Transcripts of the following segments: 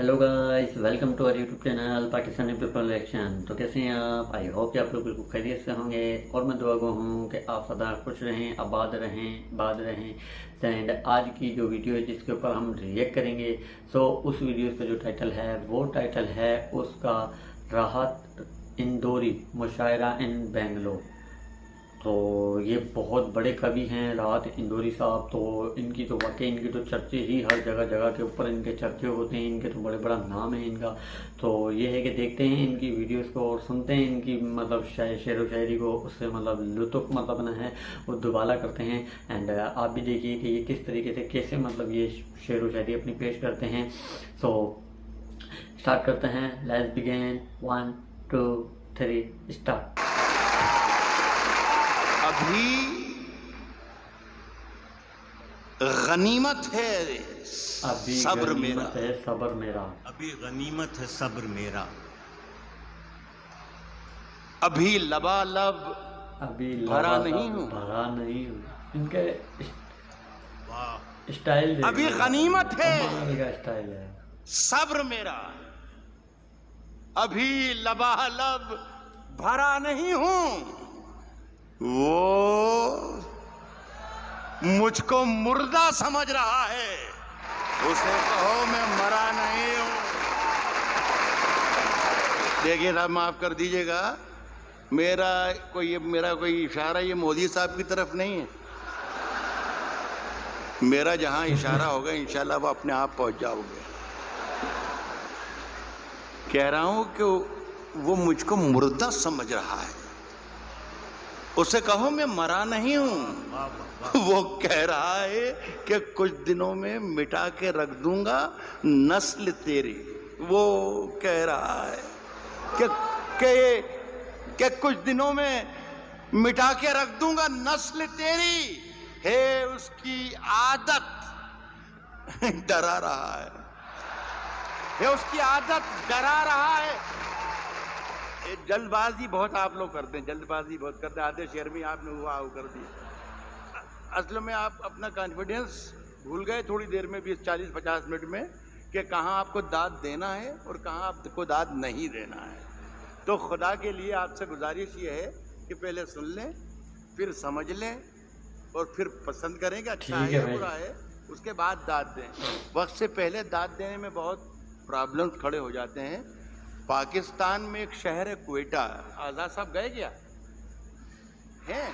Hello guys, welcome to our YouTube channel Pakistani people reaction. तो कैसे हैं आप? आई होप कि आप लोग बिल्कुल खैरियत से होंगे और मैं दुआ गो हूँ कि आप सदा खुश रहें, आबाद रहें, बाद रहें। एंड आज की जो वीडियो है जिसके ऊपर हम रिएक्ट करेंगे, सो उस वीडियो का जो टाइटल है वो टाइटल है उसका राहत इंदौरी मुशायरा इन बेंगलोर। तो ये बहुत बड़े कवि हैं राहत इंदौरी साहब। तो इनकी तो वाकई इनकी तो चर्चे ही हर जगह जगह के ऊपर इनके चर्चे होते हैं, इनके तो बड़े बड़ा नाम है इनका। तो ये है कि देखते हैं इनकी वीडियोस को और सुनते हैं इनकी मतलब शेर व शायरी को, उससे मतलब लुत्फ़ मतलब ना है वो दुबाला करते हैं। एंड आप भी देखिए कि ये किस तरीके से कैसे मतलब ये शेर व शायरी अपनी पेश करते हैं। सो स्टार्ट करते हैं। Let's begin. 1 2 3 स्टार्ट। अभी गनीमत है अभी सब्र मेरा, गनीमत है सब्र मेरा, अभी गनीमत है सब्र मेरा, अभी लबालब अभी भरा नहीं हूँ, भरा नहीं हूँ। इनके वाह स्टाइल अभी गनीमत है कमाल का स्टाइल है। सब्र मेरा, अभी लबालब भरा नहीं हूँ। वो मुझको मुर्दा समझ रहा है, उसे कहो मैं मरा नहीं हूं। देखिए साहब, माफ कर दीजिएगा, मेरा कोई इशारा ये मोदी साहब की तरफ नहीं है। मेरा जहां इशारा होगा इंशाल्लाह वो अपने आप पहुंच जाओगे। कह रहा हूं कि वो मुझको मुर्दा समझ रहा है, उसे कहो मैं मरा नहीं हूं। वो कह रहा है कि कुछ दिनों में मिटा के रख दूंगा नस्ल तेरी। वो कह रहा है कि कुछ दिनों में मिटा के रख दूंगा नस्ल तेरी, है उसकी आदत डरा रहा है उसकी आदत डरा रहा है। जल्दबाजी बहुत आप लोग करते हैं, जल्दबाजी बहुत करते हैं। आधे शेर में आपने हुआ कर दिया। असल में आप अपना कॉन्फिडेंस भूल गए थोड़ी देर में, 20-40-50 मिनट में, कि कहाँ आपको दाद देना है और कहाँ आपको दाद नहीं देना है। तो खुदा के लिए आपसे गुजारिश ये है कि पहले सुन लें, फिर समझ लें और फिर पसंद करें कि अच्छा है या बुरा है, उसके बाद दाद दें। वक्त से पहले दाद देने में बहुत प्रॉब्लम्स खड़े हो जाते हैं। पाकिस्तान में एक शहर है क्वेटा, आज़ाद साहब गए क्या हैं?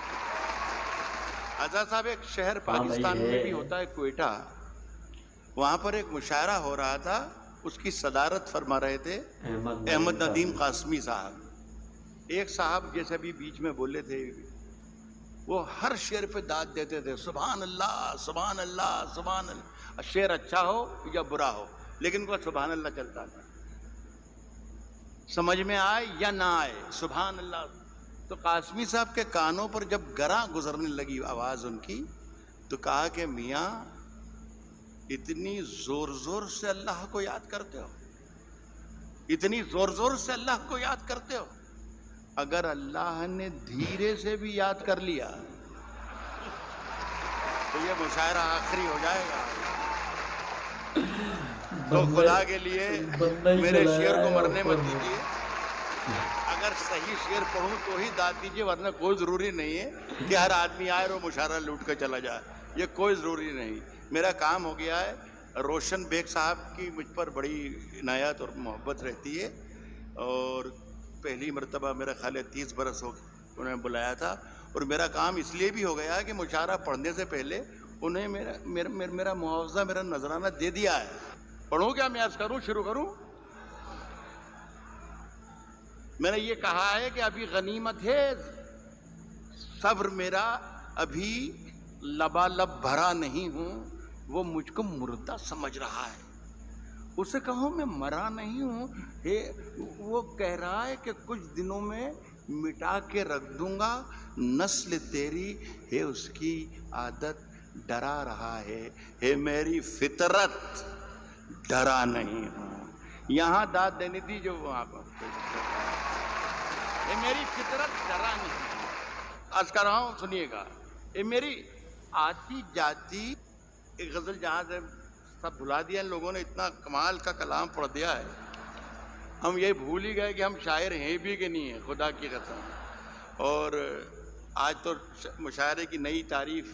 आज़ाद साहब, एक शहर पाकिस्तान में भी होता है क्वेटा, वहां पर एक मुशायरा हो रहा था, उसकी सदारत फरमा रहे थे अहमद नदीम कासमी साहब। एक साहब जैसे अभी बीच में बोले थे, वो हर शेर पे दाद देते थे, सुभान अल्लाह सुभान अल्लाह सुभान अल्लाह। शेर अच्छा हो या बुरा हो, लेकिन उनका सुभान अल्लाह चलता था, समझ में आए या ना आए, सुभान अल्लाह। तो कासमी साहब के कानों पर जब गरा गुजरने लगी आवाज उनकी, तो कहा कि मियाँ इतनी जोर जोर से अल्लाह को याद करते हो, इतनी जोर जोर से अल्लाह को याद करते हो, अगर अल्लाह ने धीरे से भी याद कर लिया तो ये मुशायरा आखिरी हो जाएगा। तो खुदा के लिए मेरे शेर को मरने मत दीजिए। अगर सही शेर पढ़ूं तो ही दाद दीजिए, वरना कोई ज़रूरी नहीं है कि हर आदमी आए और मुशायरा लूट कर चला जाए, ये कोई ज़रूरी नहीं। मेरा काम हो गया है। रोशन बेग साहब की मुझ पर बड़ी इनायत और मोहब्बत रहती है, और पहली मरतबा मेरा ख्याल है 30 बरस हो उन्होंने बुलाया था, और मेरा काम इसलिए भी हो गया कि मुशायरा पढ़ने से पहले उन्हें मेरा मुआवजा, मेरा नजराना दे दिया है। पढ़ूं क्या मैं? आज करूं, शुरू करूं? मैंने ये कहा है कि अभी गनीमत है सब्र मेरा, अभी लबालब भरा नहीं हूं। वो मुझको मुर्दा समझ रहा है, उसे कहो मैं मरा नहीं हूं। वो कह रहा है कि कुछ दिनों में मिटा के रख दूंगा नस्ल तेरी, है उसकी आदत डरा रहा है मेरी फितरत डरा नहीं हूं। यहां दाद देनी थी जो वहां पर, ये मेरी फितरत डरा नहीं। आज कर रहा हूं, सुनिएगा। ये मेरी आती जाती एक गजल जहां से सब भुला दिया इन लोगों ने, इतना कमाल का कलाम पढ़ दिया है, हम ये भूल ही गए कि हम शायर हैं भी कि नहीं है, खुदा की कसम। और आज तो मुशायरे की नई तारीफ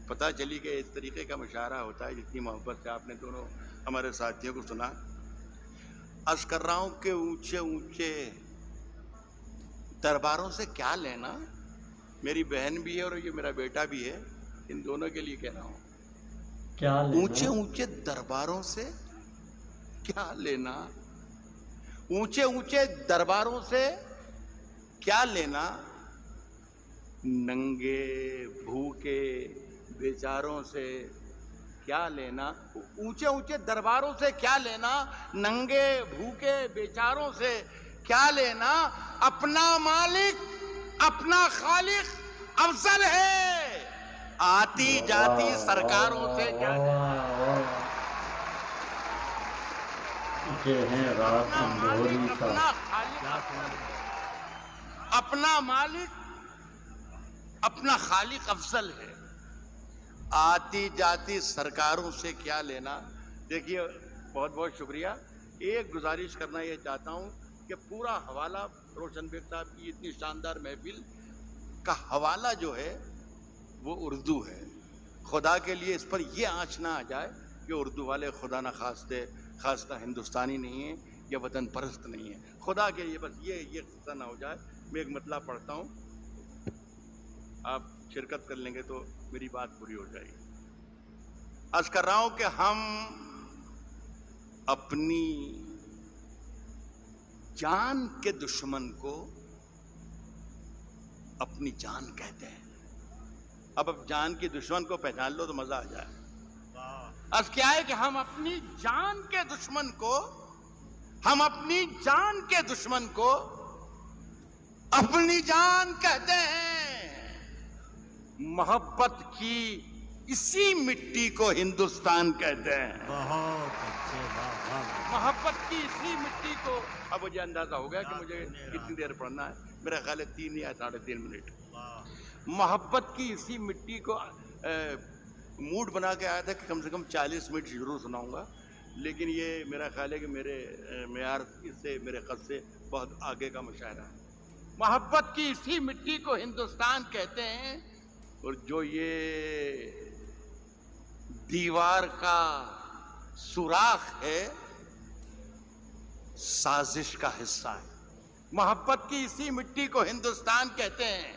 पता चली कि इस तरीके का मुशायरा होता है, जितनी मोहब्बत से आपने दोनों हमारे साथियों को सुना। अर्ज़ कर रहा हूँ कि ऊंचे ऊंचे दरबारों से क्या लेना, मेरी बहन भी है और ये मेरा बेटा भी है, इन दोनों के लिए कह रहा हूँ, क्या लेना? ऊंचे ऊंचे दरबारों से क्या लेना, ऊंचे ऊंचे दरबारों से क्या लेना, नंगे भूखे बेचारों से क्या लेना, ऊंचे ऊंचे दरबारों से क्या लेना, नंगे भूखे बेचारों से क्या लेना, अपना मालिक अपना खालिक अफजल है, आती जाती सरकारों से क्या ये है रात अंधेरी सा। अपना मालिक अपना खालिक अफजल है, आती जाती सरकारों से क्या लेना। देखिए बहुत बहुत शुक्रिया। एक गुजारिश करना ये चाहता हूँ कि पूरा हवाला रोशन बेग साहब की इतनी शानदार महफिल का हवाला जो है वो उर्दू है। खुदा के लिए इस पर ये आँच ना आ जाए कि उर्दू वाले खुदा न खास्ता हिंदुस्तानी नहीं है या वतन परस्त नहीं है। खुदा के लिए बस ये किस्सा ना हो जाए। मैं एक मतला पढ़ता हूँ, आप शिरकत कर लेंगे तो मेरी बात पूरी हो जाएगी। अर्ज कर रहा हूँ कि हम अपनी जान के दुश्मन को अपनी जान कहते हैं। अब जान के दुश्मन को पहचान लो तो मजा आ जाए। अर्ज क्या है कि हम अपनी जान के दुश्मन को अपनी जान कहते हैं। मोहब्बत की इसी मिट्टी को हिंदुस्तान कहते हैं। बहुत अच्छे, मोहब्बत की इसी मिट्टी को। अब मुझे अंदाजा हो गया कि मुझे कितनी देर पढ़ना है। मेरा ख्याल है 3 या 3.5 मिनट। मोहब्बत की इसी मिट्टी को मूड बना के आया था कि कम से कम 40 मिनट जरूर सुनाऊंगा, लेकिन ये मेरा ख्याल है कि मेरे मेयार इससे मेरे कद से बहुत आगे का मुशायरा है। मोहब्बत की इसी मिट्टी को हिंदुस्तान कहते हैं, और जो ये दीवार का सुराख है साजिश का हिस्सा है। मोहब्बत की इसी मिट्टी को हिंदुस्तान कहते हैं,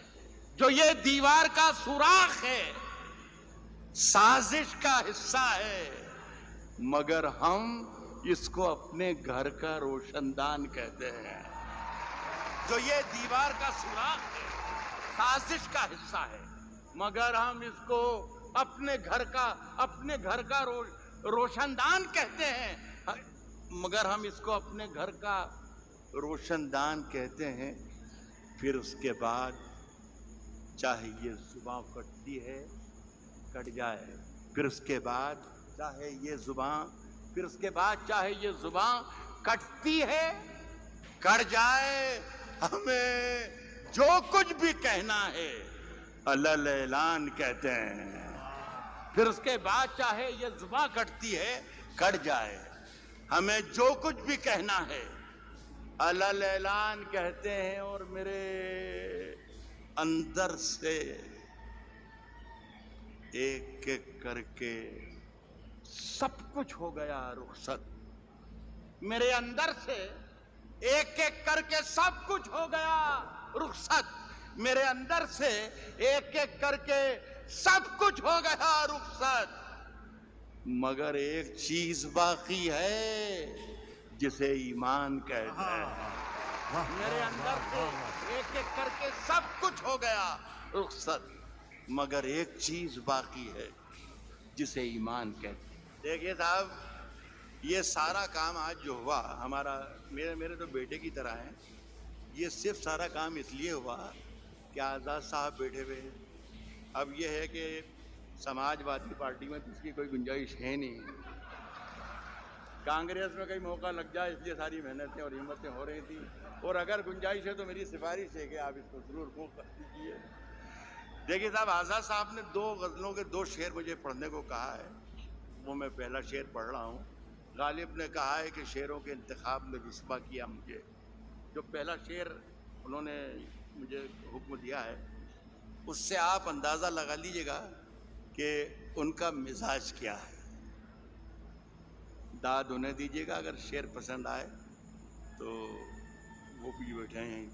जो ये दीवार का सुराख है साजिश का हिस्सा है, मगर हम इसको अपने घर का रोशनदान कहते हैं। जो ये दीवार का सुराख है साजिश का हिस्सा है, मगर हम इसको अपने घर का रोशनदान कहते हैं। मगर हम इसको अपने घर का रोशनदान कहते हैं। फिर उसके बाद चाहे ये जुबां कटती है कट जाए, फिर उसके बाद चाहे ये जुबां कटती है कट जाए, हमें जो कुछ भी कहना है अलल ऐलान कहते हैं। फिर उसके बाद चाहे ये जुबां कटती है कट जाए, हमें जो कुछ भी कहना है अलल ऐलान कहते हैं। और मेरे अंदर से एक एक करके सब कुछ हो गया रुखसत। मेरे अंदर से एक एक करके सब कुछ हो गया रुखसत। मेरे अंदर से एक एक करके सब कुछ हो गया रुखसत, मगर एक चीज बाकी है जिसे ईमान कहते हैं। मेरे अंदर से एक एक करके सब कुछ हो गया रुखसत, मगर एक चीज बाकी है जिसे ईमान कहते हैं। देखिए साहब, ये सारा काम आज जो हुआ हमारा, मेरे तो बेटे की तरह है। ये सिर्फ सारा काम इसलिए हुआ कि आज़ाद साहब बैठे हुए हैं। अब ये है कि समाजवादी पार्टी में तो इसकी कोई गुंजाइश है नहीं। कांग्रेस में कहीं मौका लग जाए इसलिए सारी मेहनतें और हिम्मतें हो रही थी। और अगर गुंजाइश है तो मेरी सिफारिश है कि आप इसको जरूर मौका दीजिए। देखिए साहब, आज़ाद साहब ने 2 गज़लों के 2 शेर मुझे पढ़ने को कहा है। वो मैं पहला शेर पढ़ रहा हूँ. गालिब ने कहा है कि शेरों के इंतखाब में रुस्वा किया मुझे. जो पहला शेर उन्होंने मुझे हुक्म दिया है, उससे आप अंदाज़ा लगा लीजिएगा कि उनका मिजाज क्या है. दाद उन्हें दीजिएगा अगर शेर पसंद आए तो. वो भी बैठे हैं.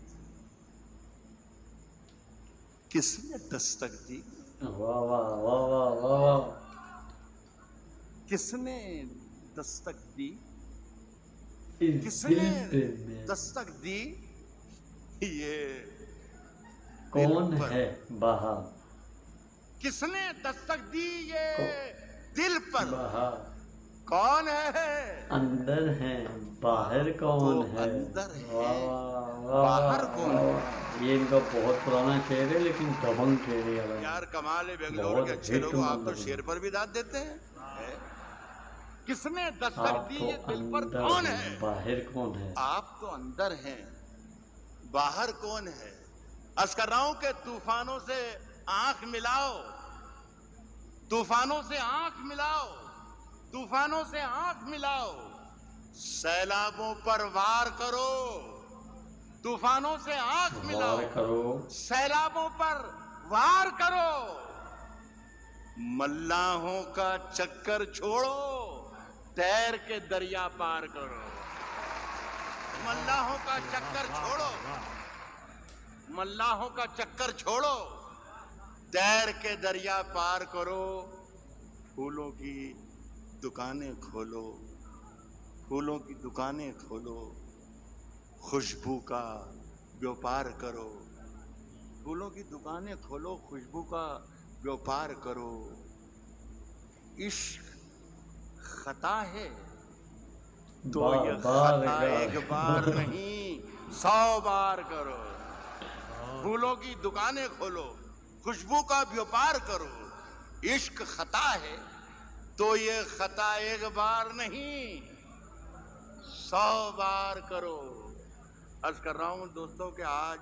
किसने दस्तक दी, वाह वाह वाह वाह वाह वाह. किसने दस्तक दी, इस किसने दिल पे मैं दस्तक दी, ये कौन दिल पर. है बहा किसने दस्तक दी ये दिल पर. बहा. कौन है, अंदर है बाहर कौन तो है. अंदर है, वाह वाह वाह बाहर वाह, कौन वाह, है. वाह. ये इनका बहुत पुराना शेर है लेकिन दबंग शेर है यार. यार कमाल है बेंगलोर बहुत के अच्छे हिट लोग. आप तो मतलब शेर पर भी दाद देते हैं. है? किसने दस्तक आप दी तो ये दिल पर. अंदर कौन हैं, है. बाहर कौन है. आप तो अंदर हैं, बाहर कौन है. अर्ज कर रहा हूं कि तूफानों से आंख मिलाओ, तूफानों से आंख मिलाओ, तूफानों से आंख मिलाओ, सैलाबों पर वार करो. तूफानों से आंख मिलाओ, वार करो. सैलाबों पर वार करो. मल्लाहों का चक्कर छोड़ो, तैर के दरिया पार करो. मल्लाहों का चक्कर छोड़ो, मल्लाहों का चक्कर छोड़ो, तैर के दरिया पार करो. फूलों की दुकानें खोलो, फूलों की दुकानें खोलो, खुशबू का व्यापार करो. फूलों की दुकानें खोलो, खुशबू का व्यापार करो. इश्क खता है तो बार ये बार खता बार. एक बार नहीं 100 बार करो. फूलों की दुकानें खोलो, खुशबू का व्यापार करो. इश्क खता है तो ये खता एक बार नहीं 100 बार करो. अर्ज कर रहा हूं दोस्तों कि आज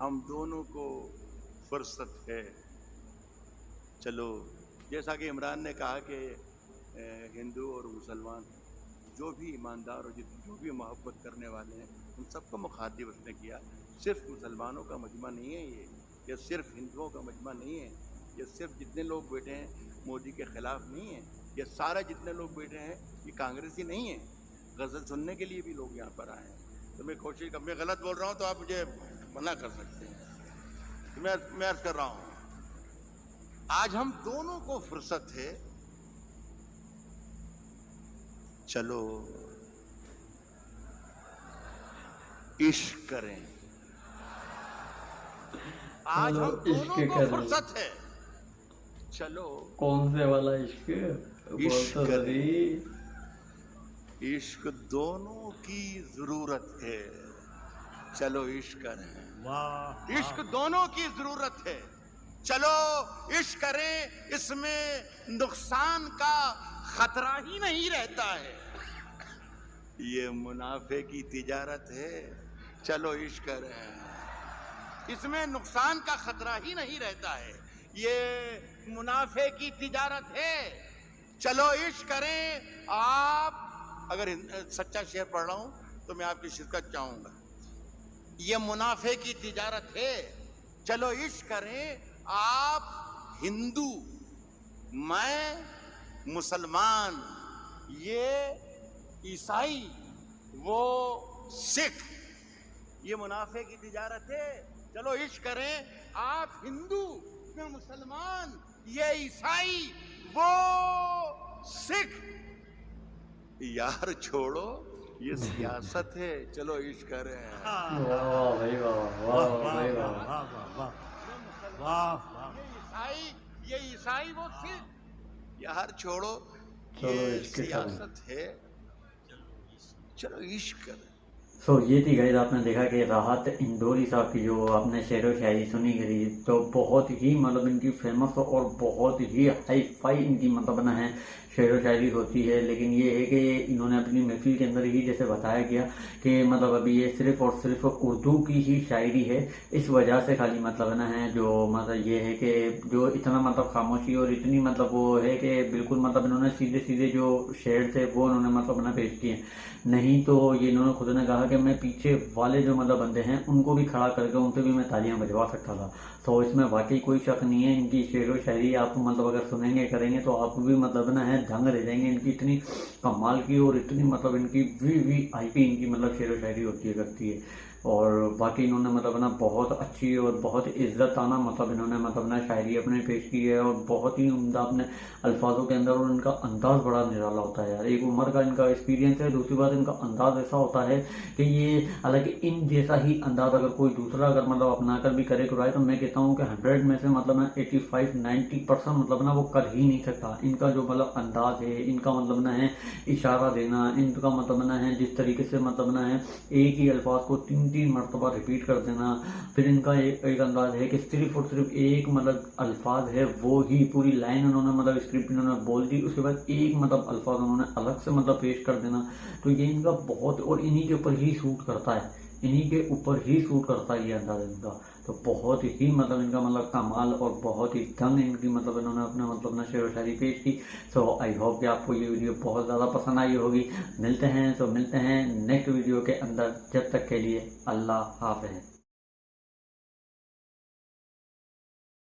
हम दोनों को फुर्सत है. चलो, जैसा कि इमरान ने कहा कि हिंदू और मुसलमान जो भी ईमानदार और जो भी मोहब्बत करने वाले हैं उन सबको मुखातिब उसने किया. सिर्फ मुसलमानों का मजमा नहीं है ये सिर्फ हिंदुओं का मजमा नहीं है. ये सिर्फ जितने लोग बैठे हैं मोदी के खिलाफ नहीं है. ये सारे जितने लोग बैठे हैं ये कांग्रेसी नहीं है. गज़ल सुनने के लिए भी लोग यहाँ पर आए हैं. तो मैं कोशिश, मैं गलत बोल रहा हूँ तो आप मुझे मना कर सकते हैं. तो मैं अर्ज कर रहा हूँ आज हम दोनों को फुर्सत है. चलो इश्क करें. आज हम दोनों को फुर्सत है. चलो कौन से वाला इश्क. इश्क बोल तो करें. सही. इश्क दोनों की जरूरत है. चलो इश्क करें. वाह. इश्क दोनों की जरूरत है. चलो इश्क करें. इसमें नुकसान का खतरा ही नहीं रहता है. ये मुनाफे की तिजारत है. चलो इश्क करें. इसमें नुकसान का खतरा ही नहीं रहता है. ये मुनाफे की तिजारत है. चलो इश्क करें. आप अगर सच्चा शेर पढ़ रहा हूं तो मैं आपकी शिरकत चाहूंगा. ये मुनाफे की तिजारत है. चलो इश्क करें. आप हिंदू, मैं मुसलमान, ये ईसाई, वो सिख. ये मुनाफे की तिजारत है. चलो इश्क करें. आप हिंदू, मैं मुसलमान, ये ईसाई, वो सिख. यार छोड़ो ये सियासत है. चलो इश्क करें. वाह वाह भाई वाह. वाह वाह भाई वाह. वाह. ये ईसाई वो सिख. यार छोड़ो चलो ये इश्क करें. सियासत है. चलो इश्क करें. ये थी गाइस, आपने देखा कि राहत इंदौरी साहब की जो आपने शेर व शायरी सुनी करी, तो बहुत ही मतलब इनकी फेमस और बहुत ही हाई फाई इनकी मतलब ना है शेर व शायरी होती है। लेकिन ये है कि इन्होंने अपनी महफिल के अंदर ही जैसे बताया गया कि मतलब अभी ये सिर्फ और सिर्फ उर्दू की ही शायरी है, इस वजह से खाली मतलब ना है जो मतलब ये है कि जो इतना मतलब खामोशी और इतनी मतलब वो है कि बिल्कुल मतलब इन्होंने सीधे सीधे जो शेर थे वो उन्होंने मतलब अपना पेश किए। नहीं तो ये इन्होंने खुद ने कहा कि मैं पीछे वाले जो मतलब बंदे हैं उनको भी खड़ा करके उनसे भी मैं तालियां बजवा सकता था। तो इसमें वाकई कोई शक नहीं है, इनकी शेर व शायरी आप मतलब अगर सुनेंगे करेंगे तो आप भी मतलब ना है दंग रह जाएंगे। इनकी इतनी कमाल की और इतनी मतलब इनकी VVIP इनकी मतलब शेर व शायरी होती है करती है। और बाकी इन्होंने मतलब ना बहुत अच्छी और बहुत इज्जत आना मतलब इन्होंने मतलब ना शायरी अपने पेश की है, और बहुत ही उम्दा अपने अल्फाजों के अंदर, और इनका अंदाज बड़ा निराला होता है यार। एक उम्र का इनका एक्सपीरियंस है, दूसरी बात इनका अंदाज ऐसा होता है कि ये हालांकि इन जैसा ही अंदाज अगर कोई दूसरा अगर मतलब अपना कर भी करे तो मैं कहता हूँ कि 100 में से मतलब ना 85-90% मतलब ना वो कर ही नहीं सकता। इनका जो मतलब अंदाज है, इनका मतलब ना है इशारा देना, इनका मतलब ना है जिस तरीके से मतलब ना है एक ही अल्फाज को 3-3 मरतबा रिपीट कर देना। फिर इनका एक अंदाज है कि सिर्फ और सिर्फ एक मतलब अल्फाज है वो ही पूरी लाइन उन्होंने मतलब स्क्रिप्ट इन्होंने बोल दी, उसके बाद एक मतलब अल्फाज उन्होंने अलग से मतलब पेश कर देना। तो ये इनका बहुत, और इन्हीं के ऊपर ही सूट करता है, इन्हीं के ऊपर ही सूट करता है ये अंदाज इनका। तो बहुत ही मतलब इनका मतलब कमाल और बहुत ही दंग इनकी मतलब इन्होंने अपने मतलब ना शेर व शायरी पेश की। सो आई होप कि आपको ये वीडियो बहुत ज़्यादा पसंद आई होगी। मिलते हैं नेक्स्ट वीडियो के अंदर, जब तक के लिए अल्लाह हाफ़िज़।